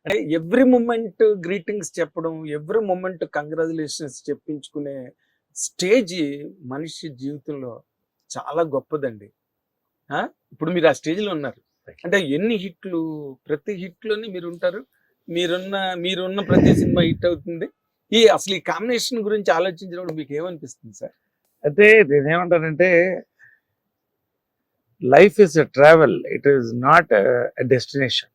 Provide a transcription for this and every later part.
అంటే every moment greetings చెప్పడం, every moment congratulations చెప్పించుకునే stage మనిషి జీవితంలో చాలా గొప్పదండి. ఆ! ఇప్పుడు మీరు ఆ స్టేజ్‌లో ఉన్నారు. అంటే ఎన్ని హిట్లు, ప్రతి హిట్‌లోని మీరుంటారు. మీరున్న ప్రతి సినిమా హిట్ అవుతుంది. అసలు ఈ కాంబినేషన్ గురించి ఆలోచించినప్పుడు మీకేమనిపిస్తుంది సార్? అయితే నేనేమంటానంటే life is a travel, it is not a destination.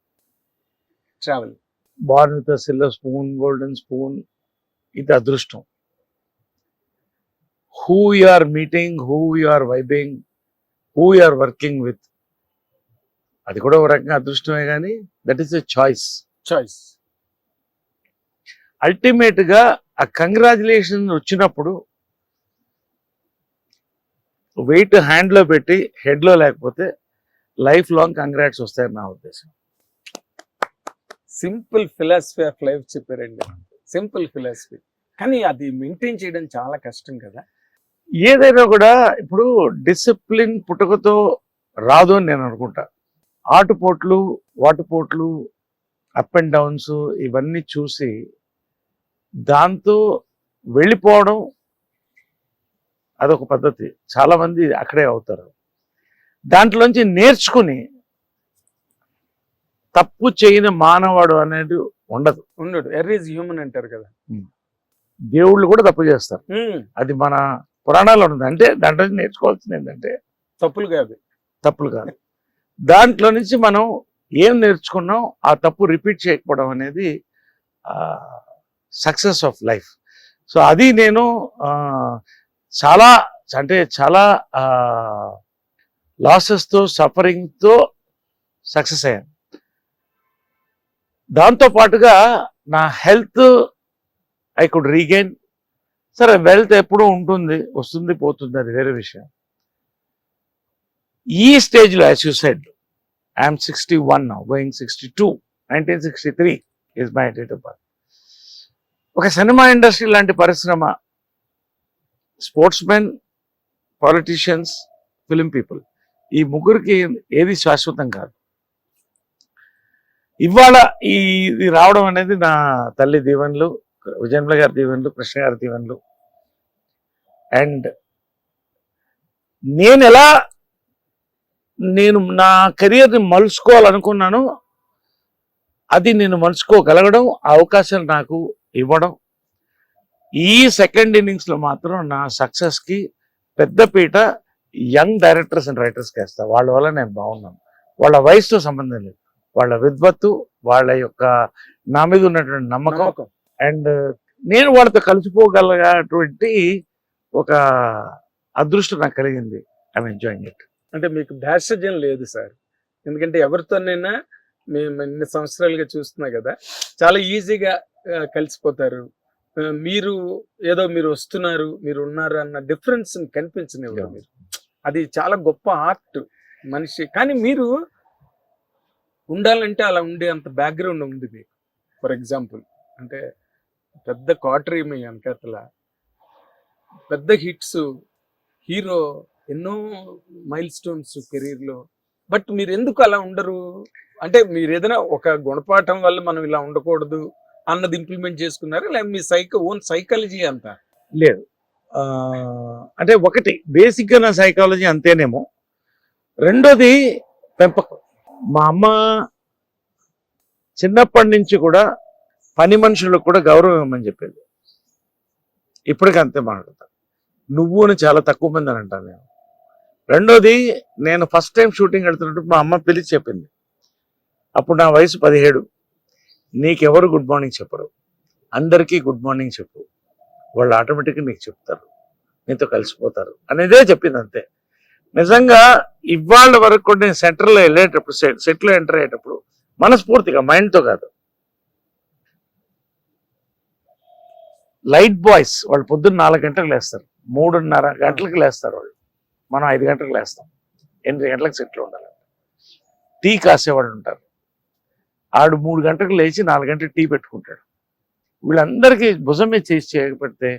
Travel. Born with a silver spoon, golden spoon, ఇది అదృష్టం. Who you are meeting, who you are vibing, who you are working with, అది కూడా ఒక రకంగా అదృష్టమే, కానీ that is a choice. Ultimate గా ఆ కంగ్రాచులేషన్ వచ్చినప్పుడు వెయిట్ హ్యాండ్ లో పెట్టి హెడ్ లో లేకపోతే లైఫ్ లాంగ్ కంగ్రాట్స్ వస్తాయని నా ఉద్దేశం. సింపుల్ ఫిలాసఫీ ఆఫ్ లైఫ్ చెప్పారండి. సింపుల్ ఫిలాసఫీ, కానీ అది మెయింటైన్ చేయడం చాలా కష్టం కదా. ఏదైనా కూడా ఇప్పుడు డిసిప్లిన్ పుట్టుకతో రాదు అని నేను అనుకుంటా. ఆటుపోట్లు, వాటుపోట్లు, అప్ అండ్ డౌన్స్ ఇవన్నీ చూసి దాంతో వెళ్ళిపోవడం అదొక పద్ధతి. చాలా మంది అక్కడే అవుతారు. దాంట్లోంచి నేర్చుకుని తప్పు చేయని మానవాడు అనేది ఉండదు. ఎర్ర ఈజ్ హ్యూమన్ అంటారు కదా. దేవుళ్ళు కూడా తప్పు చేస్తారు, అది మన పురాణాల్లో ఉంది. అంటే దాంట్లో నేర్చుకోవాల్సింది ఏంటంటే తప్పులు కాదు. దాంట్లో నుంచి మనం ఏం నేర్చుకున్నాం, ఆ తప్పు రిపీట్ చేయకపోవడం అనేది సక్సెస్ ఆఫ్ లైఫ్. సో అది నేను చాలా లాసెస్తో, సఫరింగ్తో సక్సెస్ అయ్యాను. దాంతో పాటుగా నా హెల్త్ ఐ కుడ్ రీగెయిన్. సరే, వెల్త్ ఎప్పుడూ ఉంటుంది, వస్తుంది పోతుంది, అది వేరే విషయం. ఈ స్టేజ్లో as you said, I'm 61 now, going 62. 1963 is my date of birth. ఒక సినిమా ఇండస్ట్రీ లాంటి పరిశ్రమ, sports men, politicians, film people, ఈ ముగ్గురికి ఏది శాశ్వతం కాదు. ఇవాళ ఇది రావడం అనేది నా తల్లి దీవెనలు, విజయన్ల గారి దీవెనలు, కృష్ణ గారి దీవెనలు. అండ్ నేను నా కెరియర్ని మలుచుకోవాలనుకున్నాను, అది నేను మలుచుకోగలగడం, ఆ అవకాశాలు నాకు ఇవ్వడం. ఈ సెకండ్ ఇన్నింగ్స్లో మాత్రం నా సక్సెస్కి పెద్దపీట యంగ్ డైరెక్టర్స్ అండ్ రైటర్స్కి వేస్తా. వాళ్ళ వల్ల నేను బాగున్నాను. వాళ్ళ వయసుతో సంబంధం లేదు, వాళ్ళ విద్వత్తు, వాళ్ళ యొక్క నా మీద ఉన్నటువంటి నమ్మకం, అండ్ నేను వాళ్ళతో కలిసిపోగలటువంటి ఒక అదృష్టం నాకు కలిగింది. I'm enjoying it. అంటే మీకు భేషజం లేదు సార్, ఎందుకంటే ఎవరితోనైనా మేము ఎన్ని సంవత్సరాలుగా చూస్తున్నా కదా, చాలా ఈజీగా కలిసిపోతారు. మీరు వస్తున్నారు, మీరు ఉన్నారు అన్న డిఫరెన్స్ కనిపించనివ్వరు మీరు. అది చాలా గొప్ప ఆర్ట్ మనిషి. కానీ మీరు ఉండాలంటే అలా ఉండే అంత బ్యాక్గ్రౌండ్ ఉంది మీకు. ఫర్ ఎగ్జాంపుల్, అంటే పెద్ద క్వార్టరీ మీ వెనకాతల, పెద్ద హిట్స్, హీరో, ఎన్నో మైల్ స్టోన్స్ కెరీర్లో. బట్ మీరు ఎందుకు అలా ఉండరు? అంటే మీరు ఏదైనా ఒక గుణపాఠం వల్ల మనం ఇలా ఉండకూడదు అన్నది ఇంప్లిమెంట్ చేసుకున్నారా, లేక మీ ఓన్ సైకాలజీ అంతా? లేదు, అంటే ఒకటి బేసిక్గా నా సైకాలజీ అంతేనేమో. రెండోది పెంపకం. మా అమ్మ చిన్నప్పటి నుంచి కూడా పని మనుషులకు కూడా గౌరవం ఇవ్వమని చెప్పేది. ఇప్పటికీ అంతే మాట్లాడతా. నువ్వుని చాలా తక్కువ మంది అని అంటాను నేను. రెండోది, నేను ఫస్ట్ టైం షూటింగ్ వెళ్తున్నప్పుడు మా అమ్మ పిలిచి చెప్పింది, అప్పుడు నా వయసు 17, నీకెవరు గుడ్ మార్నింగ్ చెప్పరు, అందరికీ గుడ్ మార్నింగ్ చెప్పు, వాళ్ళు ఆటోమేటిక్గా నీకు చెప్తారు, నీతో కలిసిపోతారు అనేదే చెప్పింది. అంతే. నిజంగా ఇవాళ వరకు కూడా నేను సెంటర్లో వెళ్ళేటప్పుడు, సెట్లో ఎంటర్ అయ్యేటప్పుడు మనస్ఫూర్తిగా, మైండ్తో కాదు, లైట్ బాయ్స్ వాళ్ళు పొద్దున్న 4 గంటలకు లేస్తారు, 3:30 గంటలకు లేస్తారు వాళ్ళు, మనం 5 గంటలకు లేస్తాం, 8 గంటలకు సెట్లో ఉండాలి. టీ కాసేవాళ్ళు ఉంటారు, ఆడు 3 గంటలకు లేచి 4 గంటలకు టీ పెట్టుకుంటాడు. వీళ్ళందరికీ భుజం మీద చేసి చేయబడితే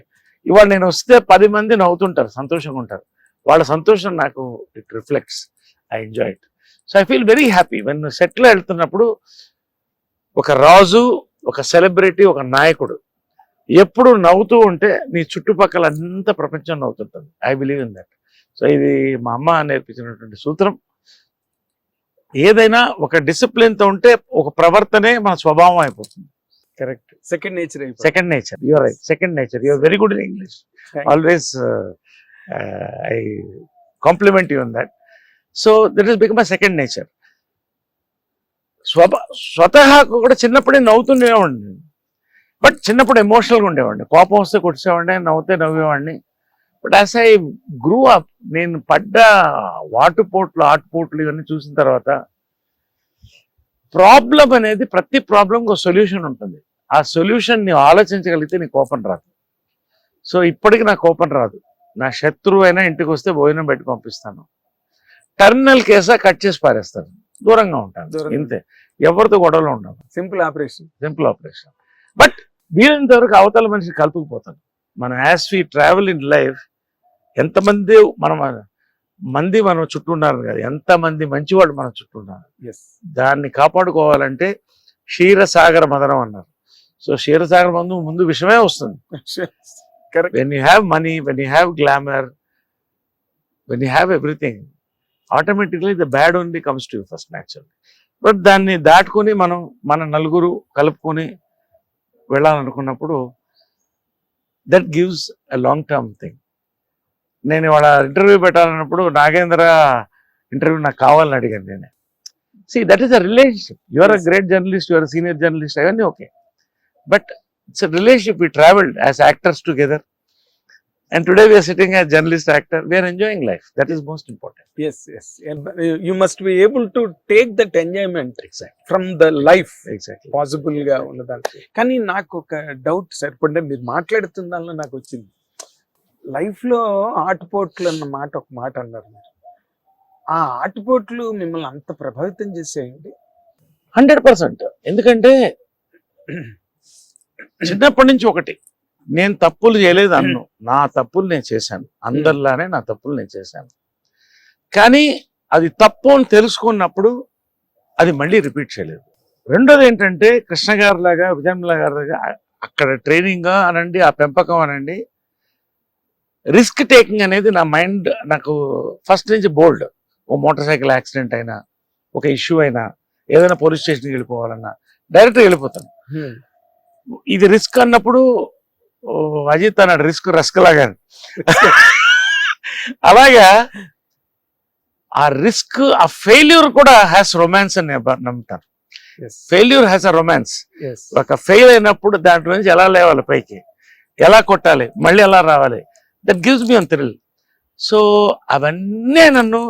ఇవాళ నేను వస్తే 10 మంది నవ్వుతుంటారు, సంతోషంగా ఉంటారు. వాళ్ళ సంతోషం నాకు it reflects. I enjoy it. So I feel very happy when సెట్లో వెళ్తున్నప్పుడు ఒక రాజు, ఒక సెలబ్రిటీ, ఒక నాయకుడు ఎప్పుడు నవ్వుతూ ఉంటే నీ చుట్టుపక్కల అంత ప్రపంచం నవ్వుతుంటుంది. I believe in that. So ఇది మా అమ్మ నేర్పించినటువంటి సూత్రం. ఏదైనా ఒక డిసిప్లిన్తో ఉంటే ఒక ప్రవర్తనే మన స్వభావం అయిపోతుంది. Correct. Second nature. Second nature. You're right. Second nature. You're very good in English. Always I compliment you in that. So that is become a second nature. స్వతహాకు కూడా చిన్నప్పుడే నవ్వుతుండేవాడిని. బట్ చిన్నప్పుడు ఎమోషనల్గా ఉండేవాడిని. కోపం వస్తే కొట్టేసేవాడిని, నవ్వుతే నవ్వేవాడిని. But as I grew up, నేను పడ్డ ఆటుపోట్లు ఇవన్నీ చూసిన తర్వాత ప్రాబ్లం అనేది, ప్రతి ప్రాబ్లంకి ఒక సొల్యూషన్ ఉంటుంది. ఆ సొల్యూషన్ ని ఆలోచించగలిగితే నీ కోపం రాదు. సో ఇప్పటికి నా కోపం రాదు. నా శత్రువు అయినా ఇంటికి వస్తే భోజనం పెట్టి పంపిస్తాను. టర్మినల్ కేసా కట్ చేసి పారేస్తాను, దూరంగా ఉంటాను. ఇంతే, ఎవరితో గొడవలు ఉండవు. Simple operation. బట్ వీలైనంత వరకు అవతల మనిషి కలుపుకుపోతాను. మనం as we travel in life, ఎంతమంది మనం చుట్టూ ఉన్నారు కదా, ఎంతమంది మంచివాడు మన చుట్టూ ఉన్నారు. దాన్ని కాపాడుకోవాలంటే క్షీరసాగర మదనం అన్నారు. సో క్షీరసాగర ముందు విషయమే వస్తుంది. When you have money, when you have glamour, when you have everything, automatically the bad only comes to you first, naturally. But దాన్ని దాటుకొని మన నలుగురు కలుపుకొని వెళ్ళాలనుకున్నప్పుడు that gives a long term thing. నేను ఇవాళ ఇంటర్వ్యూ పెట్టాలన్నప్పుడు నాగేంద్ర ఇంటర్వ్యూ నాకు కావాలని అడిగాను నేను. See, that is a relationship. You are a great journalist, you are a senior journalist, అవన్నీ okay. But it's a relationship. We traveled as actors together. And today we are sitting as journalist, actor. We are enjoying life. That is most important. Yes. And you must be able to take that enjoyment from the life. Exactly. Possible గా ఉన్నదాన్ని. కానీ నాకు ఒక doubt sir, ఇప్పుడు మీరు మాట్లాడుతున్న దానిలో నాకు వచ్చింది. లైఫ్లో ఆటుపోట్లు అన్న మాట, ఒక మాట అన్నారు మీరు. ఆ ఆటుపోట్లు మిమ్మల్ని అంత ప్రభావితం చేసేయండి? 100%. ఎందుకంటే చిన్నప్పటి నుంచి ఒకటి, నేను తప్పులు చేయలేదు అన్ను, నా తప్పులు నేను చేశాను. అందరిలానే నా తప్పులు నేను చేశాను. కానీ అది తప్పు అని తెలుసుకున్నప్పుడు అది మళ్ళీ రిపీట్ చేయలేదు. రెండోది ఏంటంటే, కృష్ణ గారి లాగా, విజయమ్మ గారి లాగా అక్కడ ట్రైనింగ్ అనండి, ఆ పెంపకం అనండి, రిస్క్ టేకింగ్ అనేది నా మైండ్, నాకు ఫస్ట్ నుంచి బోల్డ్. ఓ మోటార్ సైకిల్ యాక్సిడెంట్ అయినా, ఒక ఇష్యూ అయినా, ఏదైనా పోలీస్ స్టేషన్కి వెళ్ళిపోవాలన్నా డైరెక్ట్గా వెళ్ళిపోతాను. ఇది రిస్క్ అన్నప్పుడు అజిత్ అన్నాడు, రిస్క్ రస్క్ లాగా. అలాగా ఆ రిస్క్, ఆ ఫెయిల్యూర్ కూడా హ్యాస్ రొమాన్స్ అని నమ్ముతాను. Failure has a romance. ఒక ఫెయిల్ అయినప్పుడు దాంట్లో నుంచి ఎలా లేవాలి పైకి, ఎలా కొట్టాలి, మళ్ళీ ఎలా రావాలి, that gives me an thrill. So అవన్నీ నన్ను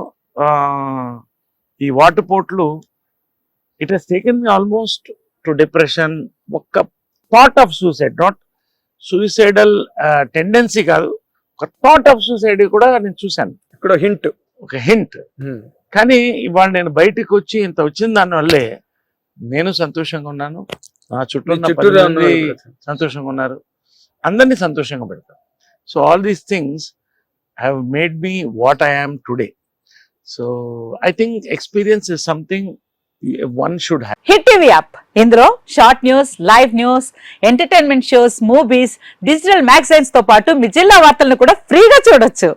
ఈ వాటుపోట్లు, it has taken me almost to depression. ఒక thought of suicide, not suicidal tendency కాదు, ఒక థాట్ ఆఫ్ సూసైడ్ కూడా నేను చూశాను. ఇక్కడ ఒక హింట్. కానీ ఇవాళ నేను బయటికి వచ్చి ఇంత వచ్చిన దానివల్లే నేను సంతోషంగా ఉన్నాను, నా చుట్టూ సంతోషంగా ఉన్నారు, అందరినీ సంతోషంగా పెడతాను. So all these things have made me what I am today. So I think experience is something one should have. Hit TV app, ఇందులో short news, live news, entertainment shows, movies, digital magazines తో పాటు మీ జిల్లా వార్తలను కూడా ఫ్రీగా చూడొచ్చు.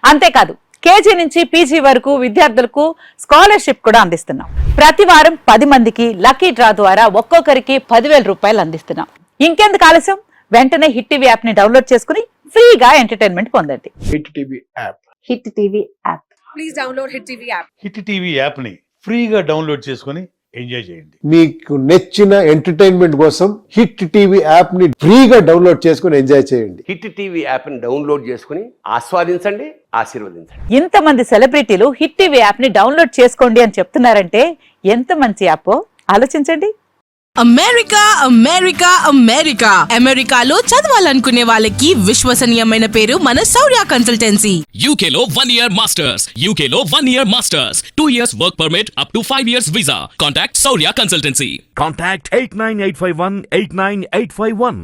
అంతేకాదు, KG నుంచి పీజీ వరకు విద్యార్థులకు స్కాలర్షిప్ కూడా అందిస్తున్నాం. ప్రతి వారం 10 మందికి లక్కీ డ్రా ద్వారా ఒక్కొక్కరికి 10,000 రూపాయలు అందిస్తున్నాం. ఇంకెందుకు ఆలస్యం, వెంటనే హిట్ టీవీ యాప్ ని డౌన్లోడ్ చేసుకుని ఫ్రీగా ఎంటర్టైన్మెంట్ పొందండి. Hit TV app. Hit TV app. Please download hit TV app. Hit TV యాప్ని ఫ్రీగా డౌన్లోడ్ చేసుకొని ఎంజాయ్ చేయండి. మీకు నచ్చిన ఎంటర్టైన్మెంట్ కోసం హిట్ టీవీ యాప్ ని ఫ్రీగా డౌన్లోడ్ చేసుకొని ఎంజాయ్ చేయండి. హిట్ టీవీ యాప్ ని డౌన్లోడ్ చేసుకుని ఆస్వాదించండి, ఆశీర్వదించండి. ఇంతమంది సెలబ్రిటీలు హిట్ టీవీ యాప్ ని డౌన్లోడ్ చేసుకోండి అని చెప్తున్నారంటే ఎంత మంచి యాప్ ఆలోచించండి. అమెరికాలో చదవాలనుకునే వాళ్ళకి విశ్వసనీయమైన పేరు మన శౌర్య కన్సల్టెన్సీ. UK లో 1 year masters. UK లో 1 year masters. 2 years work permit up to 5 years visa. Contact Saurya Consultancy. Contact 89851 89851.